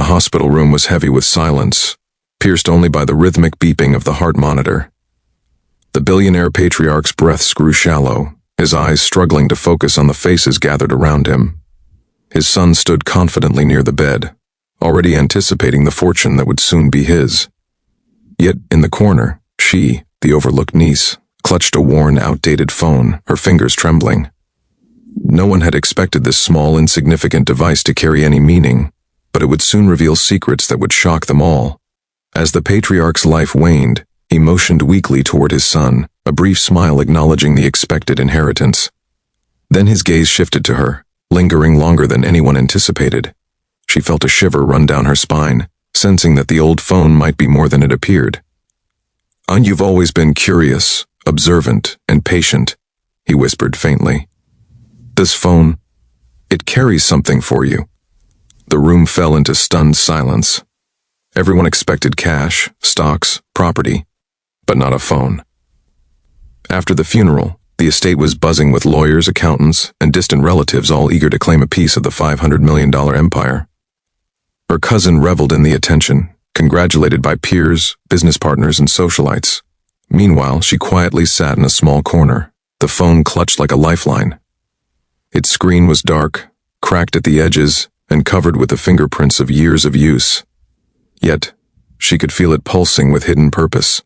hospital room was heavy with silence, pierced only by the rhythmic beeping of the heart monitor. The billionaire patriarch's breaths grew shallow, his eyes struggling to focus on the faces gathered around him. His son stood confidently near the bed, already anticipating the fortune that would soon be his. Yet, in the corner, she, the overlooked niece, clutched a worn, outdated phone, her fingers trembling. No one had expected this small, insignificant device to carry any meaning, but it would soon reveal secrets that would shock them all. As the patriarch's life waned, he motioned weakly toward his son, a brief smile acknowledging the expected inheritance. Then his gaze shifted to her, lingering longer than anyone anticipated. She felt a shiver run down her spine, sensing that the old phone might be more than it appeared. "You've always been curious, observant, and patient," he whispered faintly. "This phone, it carries something for you." The room fell into stunned silence. Everyone expected cash, stocks, property, but not a phone. After the funeral, the estate was buzzing with lawyers, accountants, and distant relatives all eager to claim a piece of the $500 million empire. Her cousin reveled in the attention, congratulated by peers, business partners, and socialites. Meanwhile, she quietly sat in a small corner, the phone clutched like a lifeline. Its screen was dark, cracked at the edges, and covered with the fingerprints of years of use. Yet, she could feel it pulsing with hidden purpose.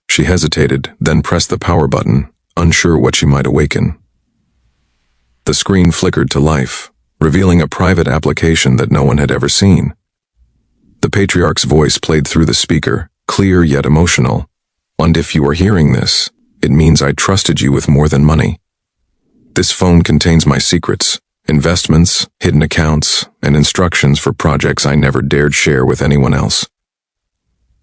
She hesitated, then pressed the power button, unsure what she might awaken. The screen flickered to life, revealing a private application that no one had ever seen. The patriarch's voice played through the speaker, clear yet emotional. "And if you are hearing this, it means I trusted you with more than money. This phone contains my secrets, investments, hidden accounts, and instructions for projects I never dared share with anyone else."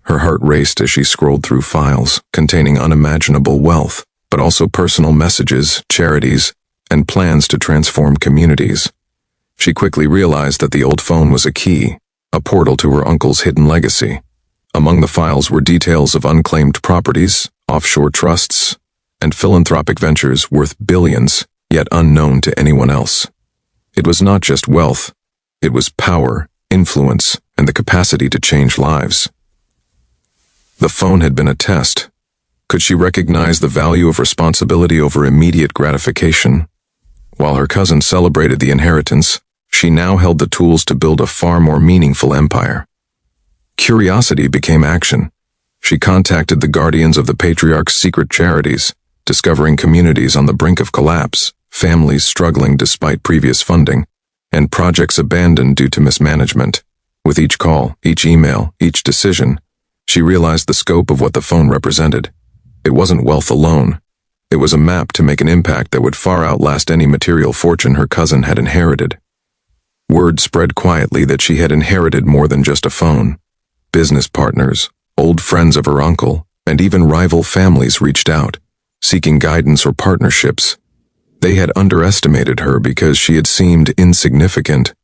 Her heart raced as she scrolled through files containing unimaginable wealth, but also personal messages, charities, and plans to transform communities. She quickly realized that the old phone was a key, a portal to her uncle's hidden legacy. Among the files were details of unclaimed properties, offshore trusts, and philanthropic ventures worth billions, yet unknown to anyone else. It was not just wealth, it was power, influence, and the capacity to change lives. The phone had been a test. Could she recognize the value of responsibility over immediate gratification? While her cousin celebrated the inheritance, she now held the tools to build a far more meaningful empire. Curiosity became action. She contacted the guardians of the patriarch's secret charities, discovering communities on the brink of collapse, families struggling despite previous funding, and projects abandoned due to mismanagement. With each call, each email, each decision, she realized the scope of what the phone represented. It wasn't wealth alone. It was a map to make an impact that would far outlast any material fortune her cousin had inherited. Word spread quietly that she had inherited more than just a phone. Business partners, old friends of her uncle, and even rival families reached out, seeking guidance or partnerships. They had underestimated her because she had seemed insignificant,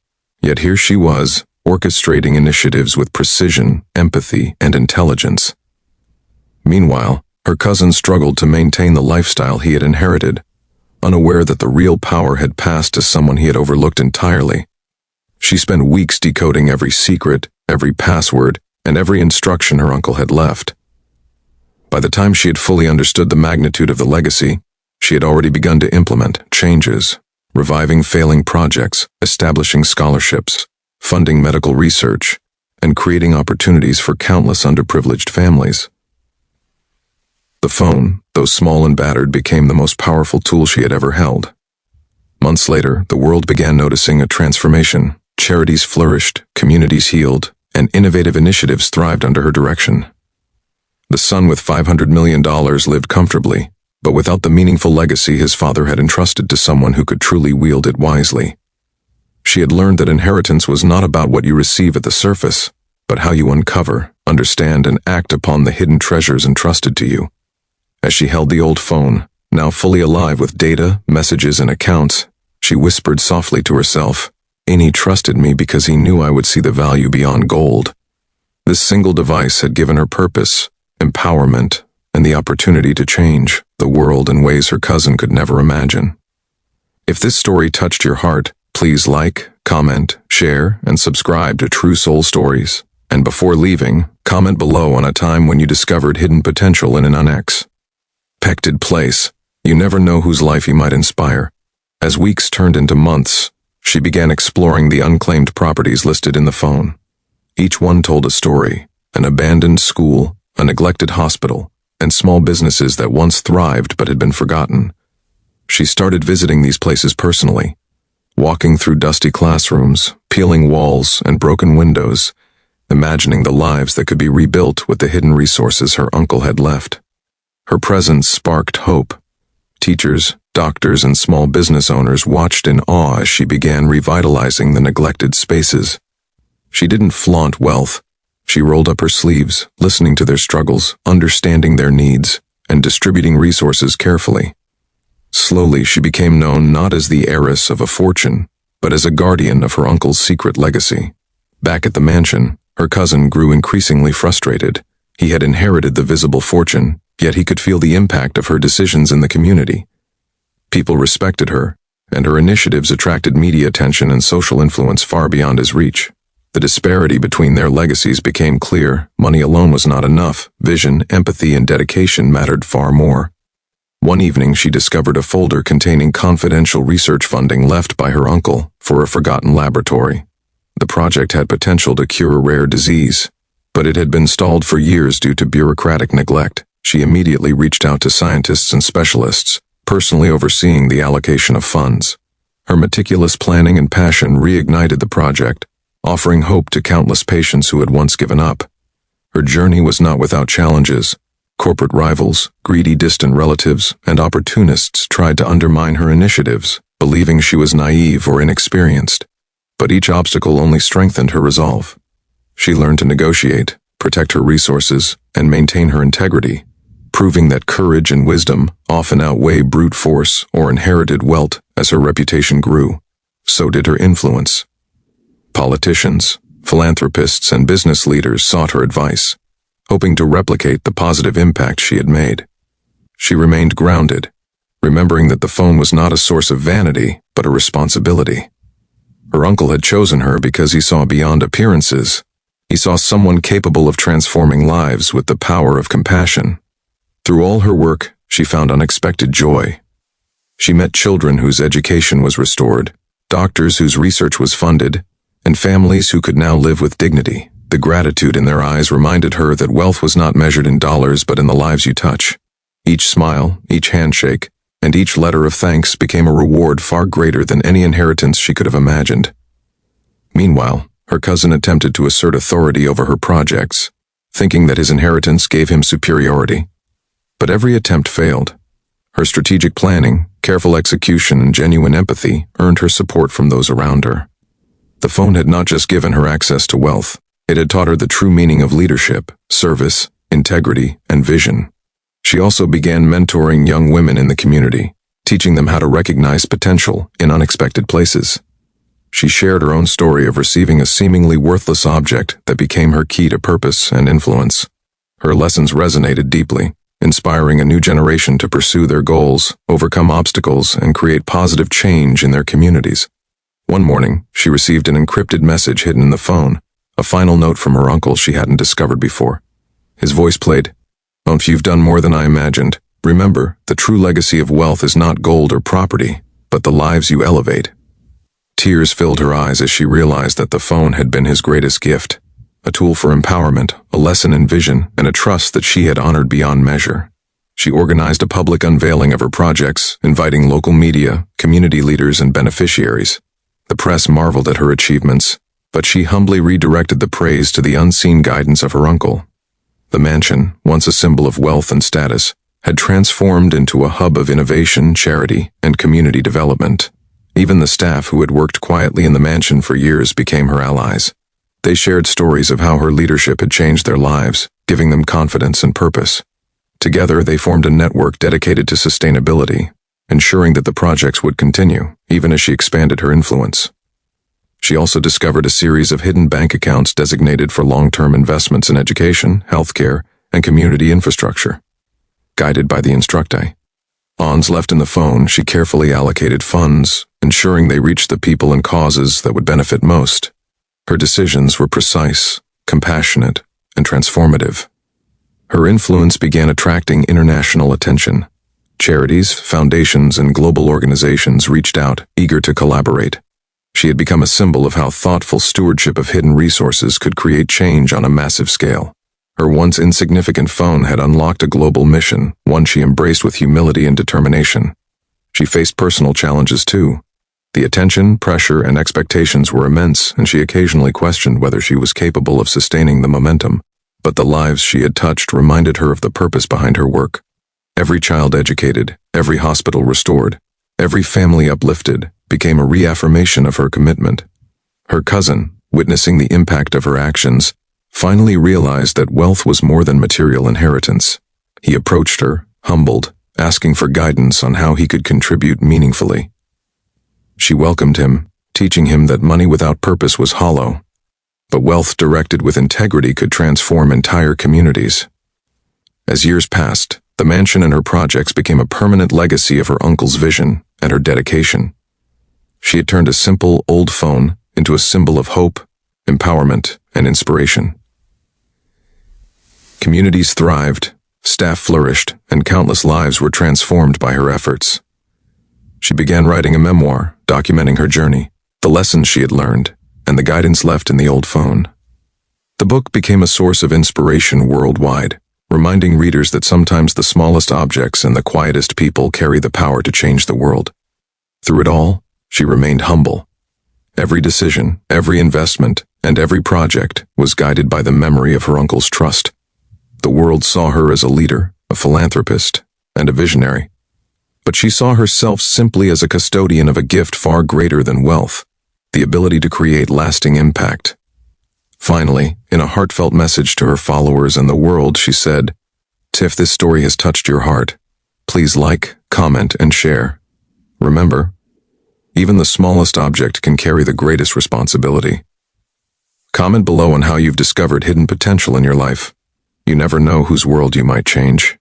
yet here she was, orchestrating initiatives with precision, empathy, and intelligence. Meanwhile, her cousin struggled to maintain the lifestyle he had inherited, unaware that the real power had passed to someone he had overlooked entirely. She spent weeks decoding every secret, every password, and every instruction her uncle had left. By the time she had fully understood the magnitude of the legacy, she had already begun to implement changes, reviving failing projects, establishing scholarships, funding medical research, and creating opportunities for countless underprivileged families. The phone, though small and battered, became the most powerful tool she had ever held. Months later, the world began noticing a transformation. Charities flourished, communities healed, and innovative initiatives thrived under her direction. The son with $500 million lived comfortably, but without the meaningful legacy his father had entrusted to someone who could truly wield it wisely. She had learned that inheritance was not about what you receive at the surface, but how you uncover, understand, and act upon the hidden treasures entrusted to you. As she held the old phone, now fully alive with data, messages, and accounts, she whispered softly to herself, "He trusted me because he knew I would see the value beyond gold." This single device had given her purpose, empowerment, and the opportunity to change the world in ways her cousin could never imagine. If this story touched your heart, please like, comment, share, and subscribe to True Soul Stories. And before leaving, comment below on a time when you discovered hidden potential in an unexpected place. You never know whose life you might inspire. As weeks turned into months, she began exploring the unclaimed properties listed in the phone. Each one told a story: an abandoned school, a neglected hospital, and small businesses that once thrived but had been forgotten. She started visiting these places personally, walking through dusty classrooms, peeling walls and broken windows, imagining the lives that could be rebuilt with the hidden resources her uncle had left. Her presence sparked hope. Teachers, doctors, and small business owners watched in awe as she began revitalizing the neglected spaces. She didn't flaunt wealth. She rolled up her sleeves, listening to their struggles, understanding their needs, and distributing resources carefully. Slowly, she became known not as the heiress of a fortune, but as a guardian of her uncle's secret legacy. Back at the mansion, her cousin grew increasingly frustrated. He had inherited the visible fortune, yet he could feel the impact of her decisions in the community. People respected her, and her initiatives attracted media attention and social influence far beyond his reach. The disparity between their legacies became clear. Money alone was not enough. Vision, empathy, and dedication mattered far more. One evening, she discovered a folder containing confidential research funding left by her uncle for a forgotten laboratory. The project had potential to cure a rare disease, but it had been stalled for years due to bureaucratic neglect. She immediately reached out to scientists and specialists, personally overseeing the allocation of funds. Her meticulous planning and passion reignited the project, offering hope to countless patients who had once given up. Her journey was not without challenges. Corporate rivals, greedy distant relatives, and opportunists tried to undermine her initiatives, believing she was naive or inexperienced. But each obstacle only strengthened her resolve. She learned to negotiate, protect her resources, and maintain her integrity, proving that courage and wisdom often outweigh brute force or inherited wealth. As her reputation grew, so did her influence. Politicians, philanthropists, and business leaders sought her advice, hoping to replicate the positive impact she had made. She remained grounded, remembering that the phone was not a source of vanity, but a responsibility. Her uncle had chosen her because he saw beyond appearances. He saw someone capable of transforming lives with the power of compassion. Through all her work, she found unexpected joy. She met children whose education was restored, doctors whose research was funded, and families who could now live with dignity. The gratitude in their eyes reminded her that wealth was not measured in dollars but in the lives you touch. Each smile, each handshake, and each letter of thanks became a reward far greater than any inheritance she could have imagined. Meanwhile, her cousin attempted to assert authority over her projects, thinking that his inheritance gave him superiority. But every attempt failed. Her strategic planning, careful execution, and genuine empathy earned her support from those around her. The phone had not just given her access to wealth, it had taught her the true meaning of leadership, service, integrity, and vision. She also began mentoring young women in the community, teaching them how to recognize potential in unexpected places. She shared her own story of receiving a seemingly worthless object that became her key to purpose and influence. Her lessons resonated deeply, inspiring a new generation to pursue their goals, overcome obstacles, and create positive change in their communities. One morning, she received an encrypted message hidden in the phone, a final note from her uncle she hadn't discovered before. His voice played, "If you've done more than I imagined, remember, the true legacy of wealth is not gold or property, but the lives you elevate." Tears filled her eyes as she realized that the phone had been his greatest gift, a tool for empowerment, a lesson in vision, and a trust that she had honored beyond measure. She organized a public unveiling of her projects, inviting local media, community leaders, and beneficiaries. The press marveled at her achievements, but she humbly redirected the praise to the unseen guidance of her uncle. The mansion, once a symbol of wealth and status, had transformed into a hub of innovation, charity, and community development. Even the staff who had worked quietly in the mansion for years became her allies. They shared stories of how her leadership had changed their lives, giving them confidence and purpose. Together, they formed a network dedicated to sustainability, ensuring that the projects would continue, even as she expanded her influence. She also discovered a series of hidden bank accounts designated for long-term investments in education, healthcare, and community infrastructure. Guided by the instructi, Once left in the phone, she carefully allocated funds, ensuring they reached the people and causes that would benefit most. Her decisions were precise, compassionate, and transformative. Her influence began attracting international attention. Charities, foundations, and global organizations reached out, eager to collaborate. She had become a symbol of how thoughtful stewardship of hidden resources could create change on a massive scale. Her once insignificant phone had unlocked a global mission, one she embraced with humility and determination. She faced personal challenges too. The attention, pressure, and expectations were immense, and she occasionally questioned whether she was capable of sustaining the momentum. But the lives she had touched reminded her of the purpose behind her work. Every child educated, every hospital restored, every family uplifted became a reaffirmation of her commitment. Her cousin, witnessing the impact of her actions, finally realized that wealth was more than material inheritance. He approached her, humbled, asking for guidance on how he could contribute meaningfully. She welcomed him, teaching him that money without purpose was hollow, but wealth directed with integrity could transform entire communities. As years passed, the mansion and her projects became a permanent legacy of her uncle's vision and her dedication. She had turned a simple, old phone into a symbol of hope, empowerment, and inspiration. Communities thrived, staff flourished, and countless lives were transformed by her efforts. She began writing a memoir, documenting her journey, the lessons she had learned, and the guidance left in the old phone. The book became a source of inspiration worldwide, reminding readers that sometimes the smallest objects and the quietest people carry the power to change the world. Through it all, she remained humble. Every decision, every investment, and every project was guided by the memory of her uncle's trust. The world saw her as a leader, a philanthropist, and a visionary. But she saw herself simply as a custodian of a gift far greater than wealth, the ability to create lasting impact. Finally, in a heartfelt message to her followers and the world, she said, "If this story has touched your heart, please like, comment, and share. Remember, even the smallest object can carry the greatest responsibility." Comment below on how you've discovered hidden potential in your life. You never know whose world you might change.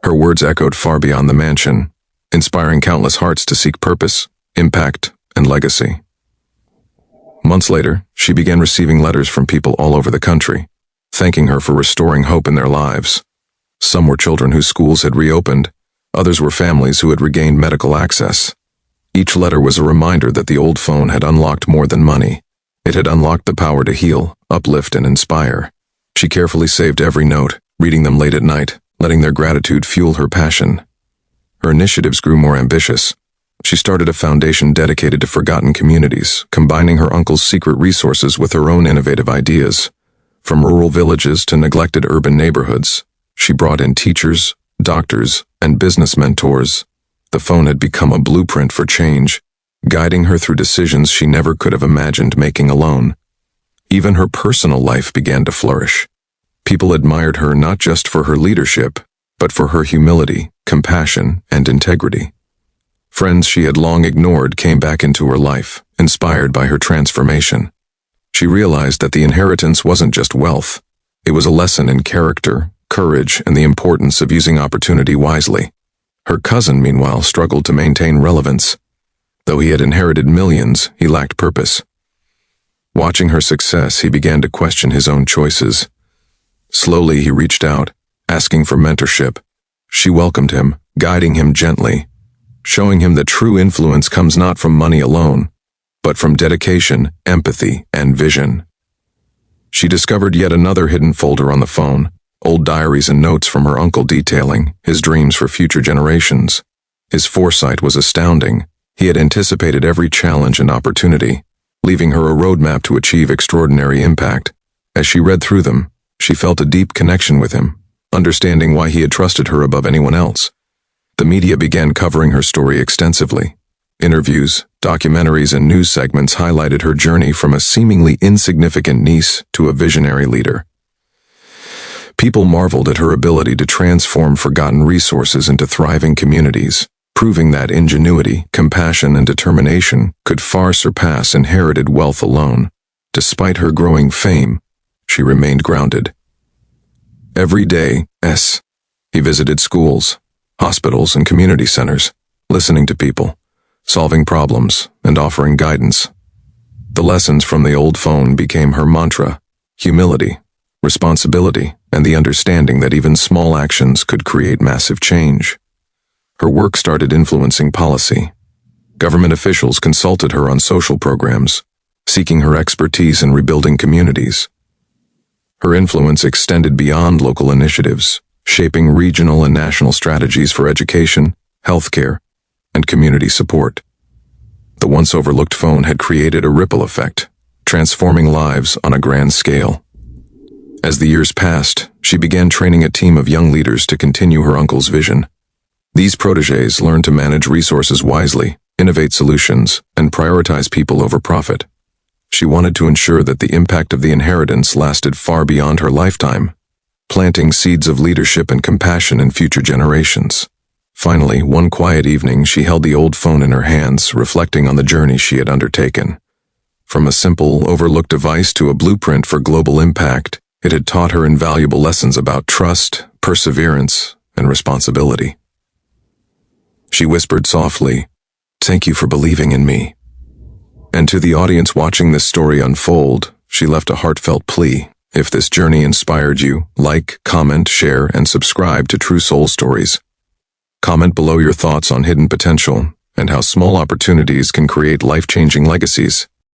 Her words echoed far beyond the mansion, inspiring countless hearts to seek purpose, impact, and legacy. Months later, she began receiving letters from people all over the country, thanking her for restoring hope in their lives. Some were children whose schools had reopened, others were families who had regained medical access. Each letter was a reminder that the old phone had unlocked more than money. It had unlocked the power to heal, uplift, and inspire. She carefully saved every note, reading them late at night, letting their gratitude fuel her passion. Her initiatives grew more ambitious. She started a foundation dedicated to forgotten communities, combining her uncle's secret resources with her own innovative ideas. From rural villages to neglected urban neighborhoods, she brought in teachers, doctors, and business mentors. The phone had become a blueprint for change, guiding her through decisions she never could have imagined making alone. Even her personal life began to flourish. People admired her not just for her leadership, but for her humility, compassion, and integrity. Friends she had long ignored came back into her life, inspired by her transformation. She realized that the inheritance wasn't just wealth. It was a lesson in character, courage, and the importance of using opportunity wisely. Her cousin, meanwhile, struggled to maintain relevance. Though he had inherited millions, he lacked purpose. Watching her success, he began to question his own choices. Slowly, he reached out, asking for mentorship. She welcomed him, guiding him gently, showing him that true influence comes not from money alone, but from dedication, empathy, and vision. She discovered yet another hidden folder on the phone, old diaries and notes from her uncle detailing his dreams for future generations. His foresight was astounding. He had anticipated every challenge and opportunity, leaving her a roadmap to achieve extraordinary impact. As she read through them, she felt a deep connection with him, understanding why he had trusted her above anyone else. The media began covering her story extensively. Interviews, documentaries, and news segments highlighted her journey from a seemingly insignificant niece to a visionary leader. People marveled at her ability to transform forgotten resources into thriving communities, proving that ingenuity, compassion, and determination could far surpass inherited wealth alone. Despite her growing fame, she remained grounded. Every day, he visited schools, hospitals, and community centers, listening to people, solving problems, and offering guidance. The lessons from the old phone became her mantra: humility, responsibility, and the understanding that even small actions could create massive change. Her work started influencing policy. Government officials consulted her on social programs, seeking her expertise in rebuilding communities. Her influence extended beyond local initiatives, shaping regional and national strategies for education, healthcare, and community support. The once overlooked phone had created a ripple effect, transforming lives on a grand scale. As the years passed, she began training a team of young leaders to continue her uncle's vision. These protégés learned to manage resources wisely, innovate solutions, and prioritize people over profit. She wanted to ensure that the impact of the inheritance lasted far beyond her lifetime, planting seeds of leadership and compassion in future generations. Finally, one quiet evening, she held the old phone in her hands, reflecting on the journey she had undertaken. From a simple, overlooked device to a blueprint for global impact, it had taught her invaluable lessons about trust, perseverance, and responsibility. She whispered softly, "Thank you for believing in me." And to the audience watching this story unfold, she left a heartfelt plea. If this journey inspired you, like, comment, share, and subscribe to True Soul Stories. Comment below your thoughts on hidden potential and how small opportunities can create life-changing legacies.